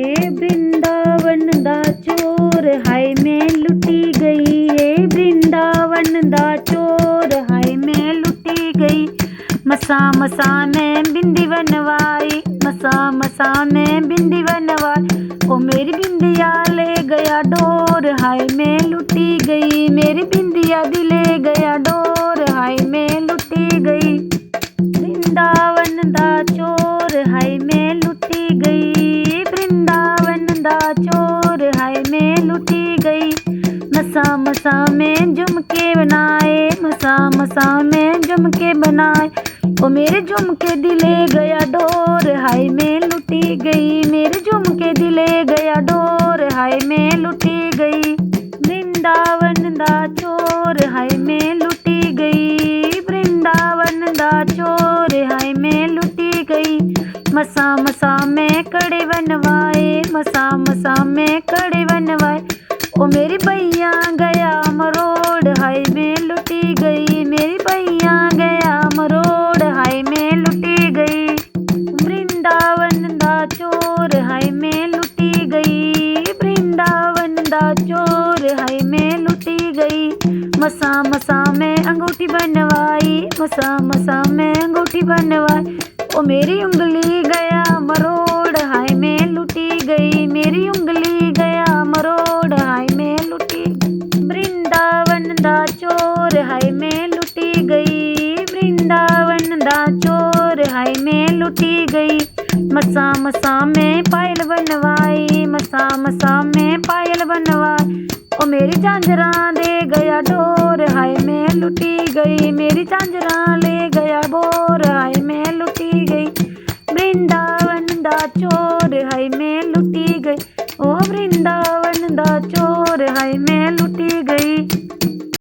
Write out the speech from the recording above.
ए वृंदावन दा चोर हाय मैं लुटी गई। ए वृंदावन दा चोर हाय मैं लुटी गई। मसा मसा मैं बिंदी बनवाई, मसा मसा मैं बिंदी बनवाई। ओ मेरी बिंदिया ले गया डोर हाय मैं लुटी गई। मेरी बिंदिया दी ले गया डोर हाय मैं लुटी गई। वृंदावन दा चोर हाय मैं लुटी गई। वृंदावन दा चोर हाय मैं लुटी गई। मसा मसा में झुमके बनाए, मसा मसा में झुमके बनाए। ओ मेरे झुमके दिले गया डोर हाय मैं लुटी गई। मेरे झुमके दिले गया डोर हाय मैं लुटी गई। वृंदावन दा चोर हाय मैं लुटी गई। वृंदावन दा चोर हाय मैं लुटी गई। मसा मसा में कड़े बनवाए, मसा मसा में कड़े बनवाए। ओ मेरी भैया गया मरोड़ हाय मैं लुटी गई। मेरी भैया गया मरोड़ हाय मैं लुटी गई। वृंदावन दा चोर हाय मैं लुटी गई। वृंदावन दा चोर हाय मैं लुटी गई। मसा मसा में अंगूठी बनवाई, मसा मसा में अंगूठी बनवाई। ओ मेरी उंगली गया मरोड़ हाय मैं लुटी गई। मेरी उंगली गया मरोड़ हाय मैं लुटी। वृंदावन दा चोर हाय मैं लुटी गई। वृंदावन दा चोर हाय मैं लुटी गई। मसा मसा में पायल बनवाई, मसा मसा में पायल बनवाई। ओ मेरी झांझरा दे गया डोर हाय मैं लुटी गई। मेरी झांझरा ले गया बोर हाय मैं लुटी गई। वृंदावन दा चोर हाय मैं लुटी गई। ओ वृंदावन दा चोर हाय मैं लुटी गई।